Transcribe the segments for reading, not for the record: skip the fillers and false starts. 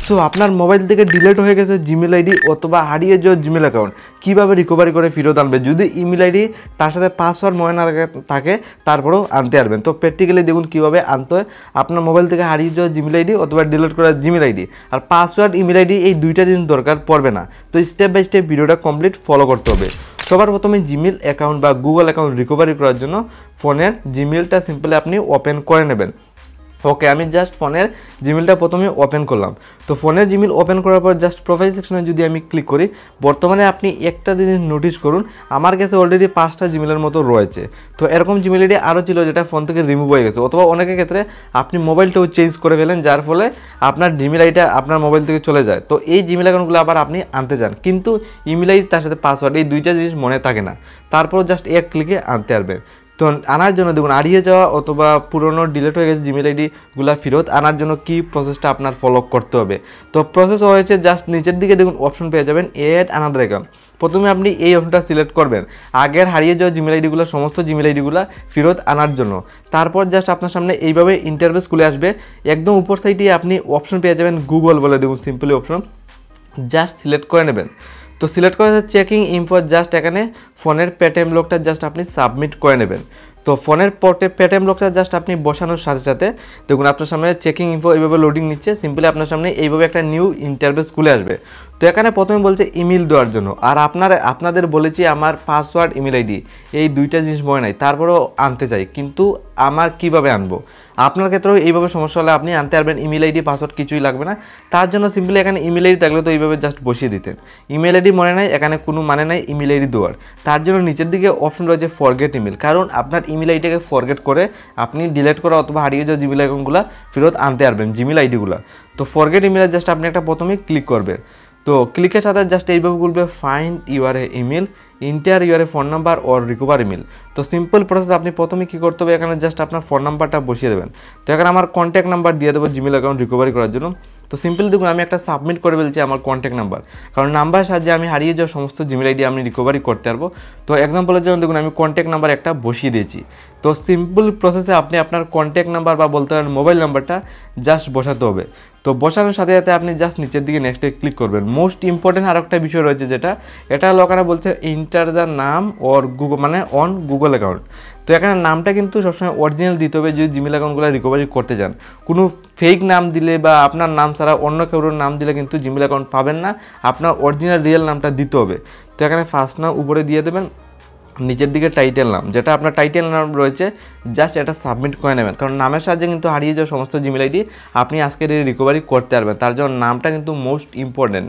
So আপনার mobile থেকে delete হয়ে গেছে জিমেল আইডি অথবা হারিয়ে যাওয়া জিমেল অ্যাকাউন্ট কীভাবে রিকভারি করে ফেরত আনবে যদি ইমেল আইডি তার সাথে পাসওয়ার্ড মনে না থাকে তারপরেও আনতে পারবেন। তো প্র্যাকটিক্যালি দেখুন কীভাবে আনতে হয়। আপনার মোবাইল থেকে হারিয়ে যাওয়া জিমেল আইডি অথবা ডিলিট করা জিমেল আইডি আর পাসওয়ার্ড ইমেল আইডি এই দুইটা জিনিস দরকার পড়বে না। তো স্টেপ বাই স্টেপ ভিডিওটা কমপ্লিট ফলো করতে হবে। সবার প্রথমে জিমেল অ্যাকাউন্ট বা গুগল অ্যাকাউন্ট রিকভারি করার জন্য ফোনের জিমেলটা সিম্পলি আপনি ওপেন করে নেবেন। ওকে, আমি জাস্ট ফোনের জিমেলটা প্রথমে ওপেন করলাম। তো ফোনের জিমেল ওপেন করার পর জাস্ট প্রোফাইল সেকশনে যদি আমি ক্লিক করি, বর্তমানে আপনি একটা জিনিস নোটিস করুন, আমার কাছে অলরেডি 5টা জিমেলের মতো রয়েছে। তো এরকম জিমেল আইডি আরও ছিল যেটা ফোন থেকে রিমুভ হয়ে গেছে, অথবা অনেকের ক্ষেত্রে আপনি মোবাইলটাও চেঞ্জ করে ফেলেন যার ফলে আপনার জিমেল আইডিটা আপনার মোবাইল থেকে চলে যায়। তো এই জিমেল অ্যাকাউন্টগুলো আবার আপনি আনতে চান, কিন্তু ইমেল আইডি তার সাথে পাসওয়ার্ড এই দুইটা জিনিস মনে থাকে না, তারপর জাস্ট এক ক্লিকে আনতে পারবেন। তো আনার জন্য দেখুন হারিয়ে যাওয়া অথবা পুরনো ডিলিট হয়ে গেছে জিমেল আইডিগুলো ফেরত আনার জন্য কী প্রসেসটা আপনার ফলো করতে হবে। তো প্রসেস হয়েছে জাস্ট নিচের দিকে দেখুন অপশন পেয়ে যাবেন এড আনাদার অ্যাকাউন্ট। প্রথমে আপনি এই অপশনটা সিলেক্ট করবেন আগের হারিয়ে যাওয়া জিমেল আইডিগুলো সমস্ত জিমেল আইডিগুলো ফেরত আনার জন্য। তারপর জাস্ট আপনার সামনে এইভাবে ইন্টারফেস খুলে আসবে। একদম উপর সাইডে আপনি অপশন পেয়ে যাবেন গুগল বলে, দেখুন সিম্পলি অপশন জাস্ট সিলেক্ট করে নেবেন। তো সিলেক্ট করে চেকিং ইনফো জাস্ট এখানে ফোনের পেটিএম লকটা জাস্ট আপনি সাবমিট করে নেবেন। তো ফোনের পেটিএম লকটা জাস্ট আপনি বসানোর সাথে সাথে দেখুন আপনার সামনে চেকিং ইনফো এইভাবে লোডিং নিচ্ছে। সিম্পলি আপনার সামনে এইভাবে একটা নিউ ইন্টারফেস খুলে আসবে। তো এখানে প্রথমে বলছে ইমেল দেওয়ার জন্য, আর আপনাদের বলেছি আমার পাসওয়ার্ড ইমেল আইডি এই দুইটা জিনিস মনে নাই, তারপরেও আনতে চাই, কিন্তু আমার কিভাবে আনবো? আপনার ক্ষেত্রেও এইভাবে সমস্যা হলে আপনি আনতে পারবেন। ইমেল আইডি পাসওয়ার্ড কিছুই লাগবে না, তার জন্য সিম্পলি এখানে ইমেল আইডি থাকলে তো এইভাবে জাস্ট বসিয়ে দিতেন। ইমেল আইডি মনে নাই, এখানে কোনো মানে নাই ইমেল আইডি দেওয়ার, তার জন্য নিচের দিকে অপশন রয়েছে ফরগেট ইমেল। কারণ আপনার ইমেল আইডিটাকে ফরগেট করে আপনি ডিলিট করা অথবা হারিয়ে যাওয়া জিমেল অ্যাকাউন্টগুলো ফেরত আনতে পারবেন জিমেল আইডিগুলো। তো ফরগেট ইমেলে জাস্ট আপনি একটা প্রথমেই ক্লিক করবেন। তো ক্লিকের সাথে জাস্ট এইভাবে বলবে find your email, inter your phone number or recover email. তো সিম্পল প্রসেস, আপনি প্রথমে কী করতে হবে, এখানে জাস্ট আপনার ফোন নাম্বারটা বসিয়ে দেবেন। তো এখানে আমার কন্ট্যাক্ট নাম্বার দিয়ে দেবো জিমেল অ্যাকাউন্ট রিকভারি করার জন্য। তো সিম্পলি দেখুন আমি একটা সাবমিট করে ফেলছি আমার কন্ট্যাক্ট নাম্বার, কারণ নাম্বারের সাহায্যে আমি হারিয়ে যাওয়া সমস্ত জিমেল আইডি আমি রিকভারি করতে পারবো। তো এক্সাম্পলের জন্য দেখুন আমি কন্ট্যাক্ট নাম্বার একটা বসিয়ে দিয়েছি। তো সিম্পল প্রসেসে আপনি আপনার কন্ট্যাক্ট নাম্বার বা বলতে পারেন মোবাইল নাম্বারটা জাস্ট বসাতে হবে। তো বসানোর সাথে সাথে আপনি জাস্ট নিচের দিকে নেক্সটে ক্লিক করবেন। মোস্ট ইম্পর্টেন্ট আর একটা বিষয় রয়েছে যেটা এটা লোকেরা বলছে ইন্টার দ্য নাম ওর গুগল মানে অন গুগল অ্যাকাউন্ট। তো এখানে নামটা কিন্তু সবসময় অরিজিনাল দিতে হবে যদি জিমেল অ্যাকাউন্টগুলো রিকভারি করতে চান। কোনো ফেক নাম দিলে বা আপনার নাম ছাড়া অন্য কারোর নাম দিলে কিন্তু জিমেল অ্যাকাউন্ট পাবেন না, আপনার অরিজিনাল রিয়েল নামটা দিতে হবে। তো এখানে ফার্স্ট নাম উপরে দিয়ে দেবেন, নিচের দিকে টাইটেল নাম যেটা আপনার টাইটেল নাম রয়েছে জাস্ট এটা সাবমিট করে নেবেন, কারণ নামের সাহায্যে কিন্তু হারিয়ে যাওয়া সমস্ত জিমেল আইডি আপনি আজকের রিকভারি করতে পারবেন। তার জন্য নামটা কিন্তু মোস্ট ইম্পর্টেন্ট,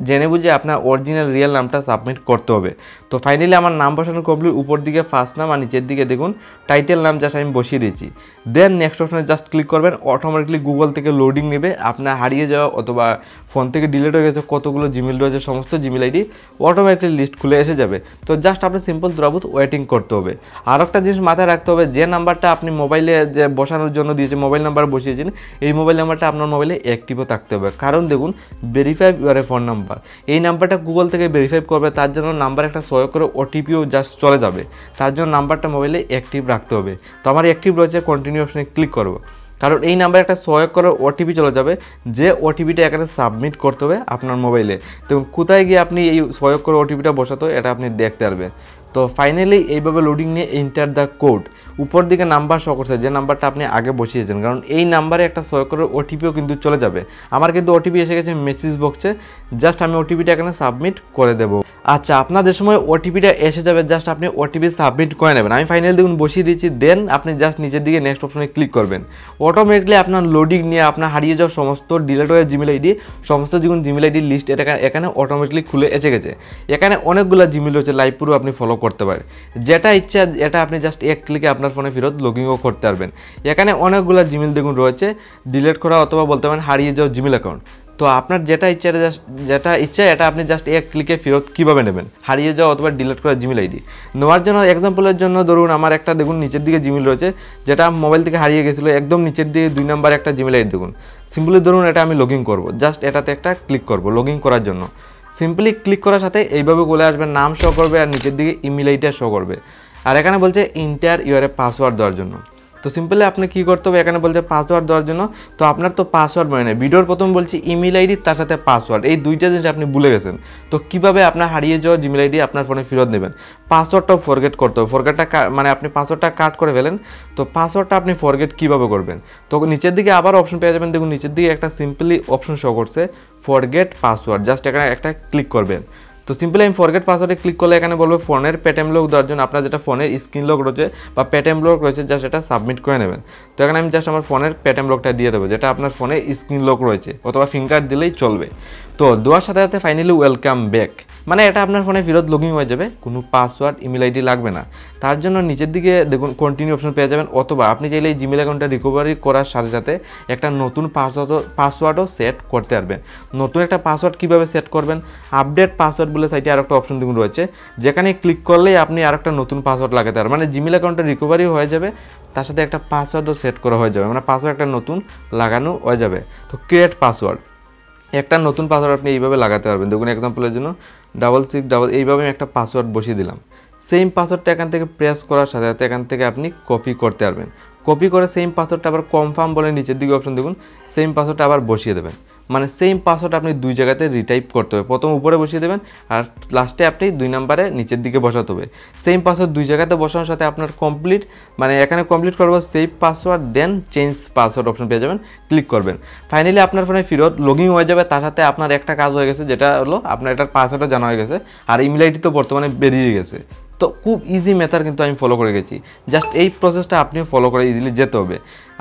জেনে বুঝে আপনার অরিজিনাল রিয়েল নামটা সাবমিট করতে হবে। তো ফাইনালি আমার নাম বসানো কমপ্লিট, উপর দিকে ফার্স্ট নাম আর নিচের দিকে দেখুন টাইটেল নাম জাস্ট আমি বসিয়ে দিয়েছি। দেন নেক্সট অপশনে জাস্ট ক্লিক করবেন, অটোমেটিকলি গুগল থেকে লোডিং নেবে আপনার হারিয়ে যাওয়া অথবা ফোন থেকে ডিলিট হয়ে গেছে কতগুলো জিমেল রয়েছে সমস্ত জিমেল আইডি অটোমেটিকলি লিস্ট খুলে এসে যাবে। তো জাস্ট আপনি সিম্পল দ্রুত ওয়েটিং করতে হবে। আর একটা জিনিস মাথায় রাখতে হবে, যে নাম্বারটা আপনি মোবাইলে যে বসানোর জন্য দিয়েছে মোবাইল নাম্বার বসিয়েছেন এই মোবাইল নাম্বারটা আপনার মোবাইলে অ্যাক্টিভও থাকতে হবে, কারণ দেখুন ভেরিফাই ইউর ফোন নাম্বার এই নাম্বারটা গুগল থেকে ভেরিফাই করবে, তার জন্য নাম্বার একটা সহায়ক করে ওটিপিও জাস্ট চলে যাবে, তার জন্য নাম্বারটা মোবাইলে অ্যাক্টিভ রাখতে হবে। তো আমার অ্যাক্টিভ রয়েছে, কন্টিনিউ অপশনে ক্লিক করবো, কারণ এই নাম্বারে একটা সহায়ক করে ওটিপি চলে যাবে, যে ওটিপিটা এখানে সাবমিট করতে হবে আপনার মোবাইলে। দেখুন কোথায় গিয়ে আপনি এই সহায়ক করে ওটিপিটা বসাতে এটা আপনি দেখতে পারবেন। তো ফাইনালি এইভাবে লোডিং নিয়ে এন্টার দ্য কোড উপর দিকে নাম্বার শো করছে যে নাম্বারটা আপনি আগে বসিয়েছেন, কারণ এই নাম্বারে একটা সহায়ক করে ওটিপিও কিন্তু চলে যাবে। আমার কিন্তু ওটিপি এসে গেছে মেসেজ বক্সে, জাস্ট আমি ওটিপিটা এখানে সাবমিট করে দেবো। আচ্ছা, আপনাদের সময় ওটিপিটা এসে যাবে, জাস্ট আপনি ওটিপি সাবমিট করে নেবেন। আমি ফাইনালি দেখুন বসিয়ে দিচ্ছি, দেন আপনি জাস্ট নিচের দিকে নেক্সট অপশনে ক্লিক করবেন। অটোমেটিকলি আপনার লোডিং নিয়ে আপনার হারিয়ে যাওয়া সমস্ত ডিলিট হয়ে জিমেল আইডি সমস্ত যেগুলো জিমেল আইডি লিস্ট এটা এখানে অটোমেটিকলি খুলে এসে গেছে। এখানে অনেকগুলো জিমেল রয়েছে, লাইভ পুরো আপনি ফলো করতে পারেন, যেটা ইচ্ছা এটা আপনি জাস্ট এক ক্লিকে আপনার ফোনে ফেরত লগইনও করতে পারবেন। এখানে অনেকগুলো জিমেল দেখুন রয়েছে ডিলিট করা অথবা বলতে পারেন হারিয়ে যাওয়া জিমেল অ্যাকাউন্ট। তো আপনার যেটা ইচ্ছা এটা আপনি জাস্ট এক ক্লিকে ফেরত কীভাবে নেবেন হারিয়ে যাওয়া অথবা ডিলিট করা জিমেল আইডি নেওয়ার জন্য। এক্সাম্পলের জন্য ধরুন আমার একটা দেখুন নিচের দিকে জিমেল রয়েছে যেটা মোবাইল থেকে হারিয়ে গেছিলো, একদম নিচের দিকে 2 নাম্বার একটা জিমেল আইডি দেখুন। সিম্পলি ধরুন এটা আমি লগইন করবো, জাস্ট এটাতে একটা ক্লিক করবো লগইন করার জন্য। সিম্পলি ক্লিক করার সাথে এইভাবে চলে আসবে, নাম শো করবে আর নিচের দিকে ইমেল আইডিটা শো করবে। আর এখানে বলছে ইন্টার ইউর পাসওয়ার্ড দেওয়ার জন্য। তো সিম্পলি আপনি কী করতে হবে, এখানে বলছে পাসওয়ার্ড দেওয়ার জন্য। তো আপনার তো পাসওয়ার্ড মনে নেই, ভিডিওর প্রথম বলছি ইমেল আইডি তার সাথে পাসওয়ার্ড, এই দুইটা জিনিস আপনি ভুলে গেছেন। তো কীভাবে আপনার হারিয়ে যাওয়া জিমেল আইডি আপনার ফোনে ফেরত নেবেন? পাসওয়ার্ডটাও ফরগেট করতে হবে, মানে আপনি পাসওয়ার্ডটা কাট করে ফেলেন। তো পাসওয়ার্ডটা আপনি ফরগেট কীভাবে করবেন? তো নিচের দিকে আবার অপশন পেয়ে যাবেন, দেখুন নিচের দিকে একটা সিম্পলি অপশন শো করছে ফরগেট পাসওয়ার্ড, জাস্ট এখানে একটা ক্লিক করবেন। তো সিম্পলি আমি ফরগেট পাসওয়ার্ডে ক্লিক করলে এখানে বলবো ফোনের পেটিএম লক দেওয়ার জন্য আপনার যেটা ফোনের স্ক্রিন লক রয়েছে বা পেটিএম লক রয়েছে, জাস্ট এটা সাবমিট করে নেবেন। তো এখানে আমি জাস্ট আমার ফোনের পেটিএম লকটা দিয়ে দেবো, যেটা আপনার ফোনে স্ক্রিন লক রয়েছে, অথবা ফিঙ্গার দিলেই চলবে। তো দেওয়ার সাথে সাথে ফাইনালি ওয়েলকাম ব্যাক, মানে এটা আপনার ফোনে ফেরত লগইন হয়ে যাবে, কোনো পাসওয়ার্ড ইমেল আইডি লাগবে না। তার জন্য নিচের দিকে দেখুন কন্টিনিউ অপশন পেয়ে যাবেন, অথবা আপনি চাইলে এই জিমেল অ্যাকাউন্টটা রিকভারি করার সাথে সাথে একটা নতুন পাসওয়ার্ডও সেট করতে পারবেন। নতুন একটা পাসওয়ার্ড কীভাবে সেট করবেন? আপডেট পাসওয়ার্ড বলে সাইটে আর একটা অপশন দেখুন রয়েছে, যেখানে ক্লিক করলেই আপনি আর একটা নতুন পাসওয়ার্ড লাগাতে পারবেন, মানে জিমেল অ্যাকাউন্টটা রিকভারি হয়ে যাবে, তার সাথে একটা পাসওয়ার্ডও সেট করা হয়ে যাবে, মানে পাসওয়ার্ড একটা নতুন লাগানো হয়ে যাবে। তো ক্রিয়েট পাসওয়ার্ড, একটা নতুন পাসওয়ার্ড আপনি এইভাবে লাগাতে পারবেন। দেখুন এক্সাম্পলের জন্য 66 এইভাবে আমি একটা পাসওয়ার্ড বসিয়ে দিলাম। সেম পাসওয়ার্ডটা এখান থেকে প্রেস করার সাথে সাথে এখান থেকে আপনি কপি করতে পারবেন। কপি করে সেম পাসওয়ার্ডটা আবার কনফার্ম বলে নিচের দিকে অপশন দেখুন, সেম পাসওয়ার্ডটা আবার বসিয়ে দেবেন। মানে সেম পাসওয়ার্ড আপনি দুই জায়গাতে রিটাইপ করতে হবে, প্রথম উপরে বসিয়ে দেবেন আর লাস্টে আপনি 2 নম্বরে নিচের দিকে বসাতে হবে। সেম পাসওয়ার্ড দুই জায়গাতে বসানোর সাথে আপনার কমপ্লিট, মানে এখানে কমপ্লিট করবো সেভ পাসওয়ার্ড, দেন চেঞ্জ পাসওয়ার্ড অপশন পেয়ে যাবেন, ক্লিক করবেন। ফাইনালি আপনার ফোনে ফেরত লগইন হয়ে যাবে, তার সাথে আপনার একটা কাজ হয়ে গেছে, যেটা হলো আপনার এটার পাসওয়ার্ডও জানা হয়ে গেছে, আর ইমেল আইডি তো বর্তমানে বেরিয়ে গেছে। তো খুব ইজি মেথড কিন্তু আমি ফলো করে গেছি, জাস্ট এই প্রসেসটা আপনিও ফলো করে ইজিলি যেতে হবে।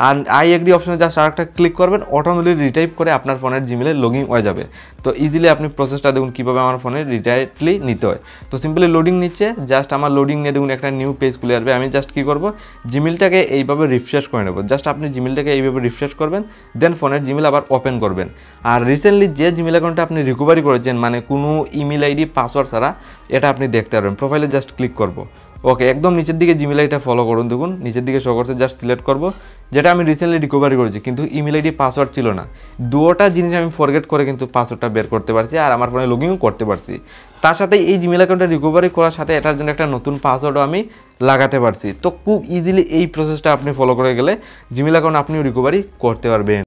আর আই এগ্রি অপশনে জাস্ট আরেকটা ক্লিক করবেন, অটোমেটিক রিটাইপ করে আপনার ফোনের জিমেলে লগইন হয়ে যাবে। তো ইজিলি আপনি প্রসেসটা দেখুন কীভাবে আমার ফোনে রিটাইটলি নিতে হয়। তো সিম্পলি লোডিং নিচ্ছে, জাস্ট আমার লোডিং নিয়ে দেখুন একটা নিউ পেজ খুলে আসবে। আমি জাস্ট কী করবো, জিমেলটাকে এইভাবে রিফ্রেশ করে নেবো, জাস্ট আপনি জিমেলটাকে এইভাবে রিফ্রেশ করবেন, দেন ফোনের জিমেল আবার ওপেন করবেন। আর রিসেন্টলি যে জিমেল অ্যাকাউন্টটা আপনি রিকভারি করেছেন, মানে কোনো ইমেল আইডি পাসওয়ার্ড ছাড়া, এটা আপনি দেখতে পারবেন। প্রোফাইলে জাস্ট ক্লিক করবো, ওকে একদম নিচের দিকে জিমেল আইডিটা ফলো করুন, দেখুন নিচের দিকে শো করছে, জাস্ট সিলেক্ট করবো, যেটা আমি রিসেন্টলি রিকভারি করেছি, কিন্তু ইমেল আইডি পাসওয়ার্ড ছিল না। দুটোটা জিনিস আমি ফরগেট করে কিন্তু পাসওয়ার্ডটা বের করতে পারছি, আর আমার ফোনে লগইন করতে পারছি। তার সাথে এই জিমেল অ্যাকাউন্টটা রিকভারি করার সাথে এটার জন্য একটা নতুন পাসওয়ার্ডও আমি লাগাতে পারছি। তো খুব ইজিলি এই প্রসেসটা আপনি ফলো করে গেলে জিমেল অ্যাকাউন্ট আপনিও রিকভারি করতে পারবেন।